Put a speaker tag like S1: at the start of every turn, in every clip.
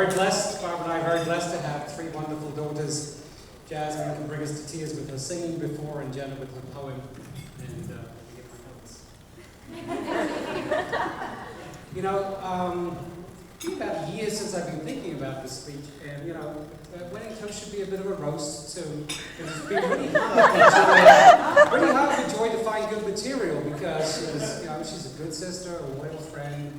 S1: very blessed, Barbara and I are very blessed to have three wonderful daughters. Jasmine can bring us to tears with her singing before, and Jenna with her poem. And get my notes. You know, it's been about a year since I've been thinking about this speech, and you know, Wedding Toast should be a bit of a roast too. It's been really hard for Joy to find good material because she's a good sister, a loyal friend,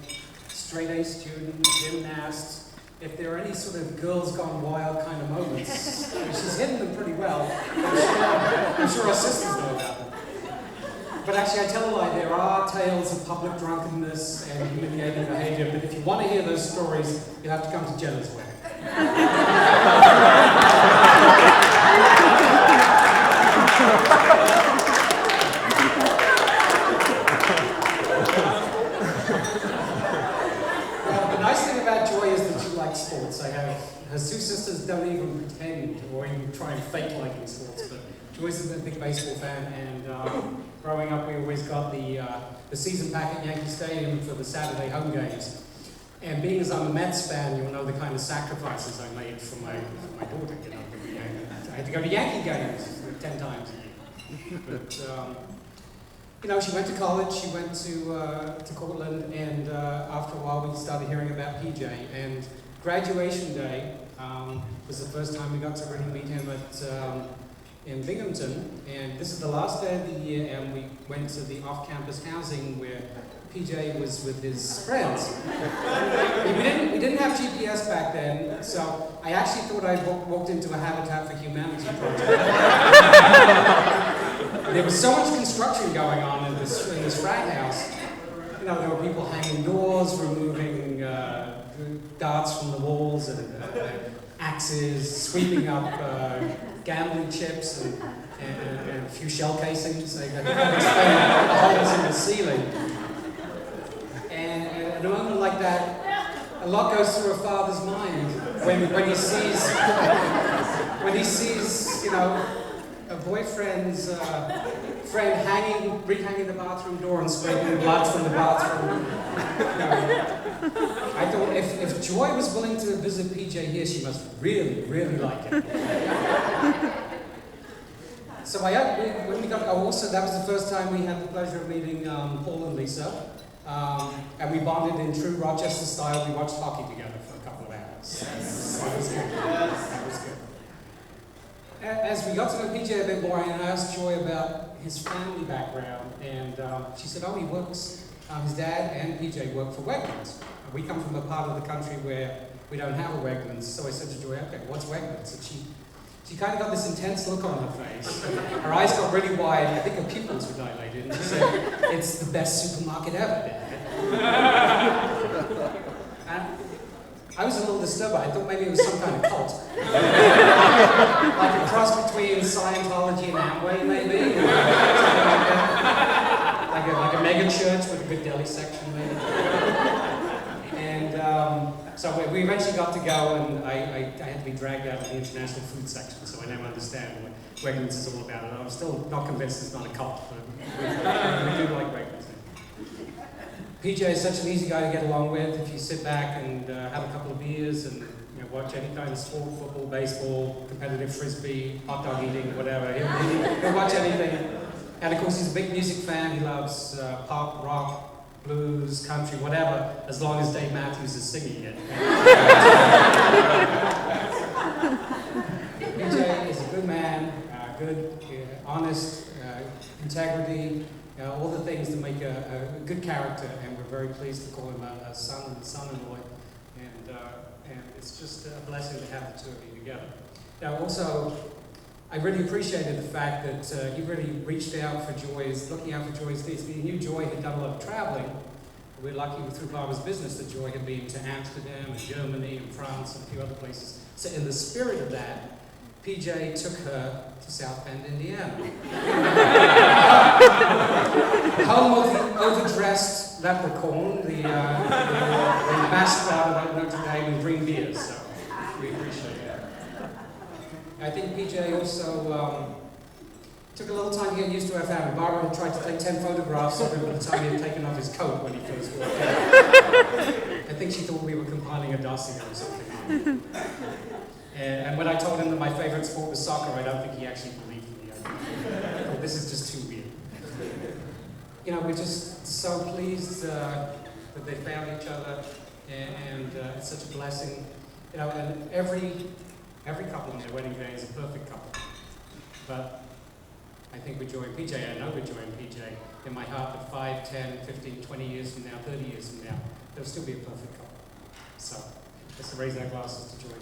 S1: straight A student, gymnast. If there are any sort of girls gone wild kind of moments, she's hidden them pretty well. I'm sure our sisters know about them. But actually, I tell a lie, there are tales of public drunkenness and humiliating behavior, but if you want to hear those stories, you'll have to come to Jenna's wedding. The nice thing about Joy is that she likes sports. Her two sisters don't even pretend or even try and fake liking sports, but Joyce is a big baseball fan, and growing up we always got the season pack at Yankee Stadium for the Saturday home games. And being as I'm a Mets fan, you'll know the kind of sacrifices I made for my daughter. You know, I had to go to Yankee games 10 times a year. But you know, she went to college. She went to Cortland, and after a while, we started hearing about PJ. And graduation day was the first time we got to really meet him in Binghamton. And this is the last day of the year, and we went to the off-campus housing where PJ was with his friends. We didn't have GPS back then, so I actually thought I walked into a Habitat for Humanity project. There was so much construction going on in this frat house. You know, there were people hanging doors, removing darts from the walls, and axes, sweeping up gambling chips, and a few shell casings. I think I explained the holes in the ceiling. And at a moment like that, a lot goes through a father's mind when he sees, you know, a boyfriend's friend rehanging the bathroom door and scraping blood from the bathroom. You know, I thought if Joy was willing to visit PJ here, she must really, really like it. So when we got also that was the first time we had the pleasure of meeting Paul and Lisa. And we bonded in true Rochester style. We watched hockey together for a couple of hours. Yes. That was good. Yes. That was good. As we got to know PJ a bit more, I asked Joy about his family background, and she said, "Oh, he works. His dad and PJ work for Wegmans. We come from a part of the country where we don't have a Wegmans." So I said to Joy, "Okay, what's Wegmans?" And she kind of got this intense look on her face. Her eyes got really wide. I think her pupils were dilated. And she said, "It's the best supermarket ever, Dad." And I was a little disturbed. I thought maybe it was some kind of cult. Like a cross between Scientology and Amway, maybe. Something like that. Like a mega church with a good deli section, maybe. And so we eventually got to go, and I had to be dragged out of the international food section, so I now understand what Wegmans is all about. And I'm still not convinced it's not a cult, but we do like Wegmans. PJ is such an easy guy to get along with. If you sit back and have a couple of beers and watch any kind of sport, football, baseball, competitive frisbee, hot dog eating, whatever, he'll watch anything. And of course, he's a big music fan. He loves pop, rock, blues, country, whatever, as long as Dave Matthews is singing it. PJ is a good man, honest, integrity, all the things that make a good character, and we're very pleased to call him a son and son-in-law, and it's just a blessing to have the two of you together. Now also, I really appreciated the fact that he really reached out for looking out for Joy's needs. He knew Joy had done a lot of traveling. We're lucky through Barbara's business that Joy had been to Amsterdam and Germany and France and a few other places. So in the spirit of that, PJ took her to South Bend, Indiana. Home of the overdressed leprechaun, the mascot of Notre Dame, and green beers. So we appreciate that. I think PJ also took a little time to get used to our family. Barbara had tried to take 10 photographs of him by the time he had taken off his coat when he first walked in. I think she thought we were compiling a dossier or something. And when I told him that my favorite sport was soccer, I don't think he actually believed me. I thought, this is just too weird. You know, we're just so pleased that they found each other, and it's such a blessing. You know, and every couple on their wedding day is a perfect couple. But I think with Joy and PJ, I know with Joy and PJ, in my heart that 5, 10, 15, 20 years from now, 30 years from now, they'll still be a perfect couple. So let's raise our glasses to Joy.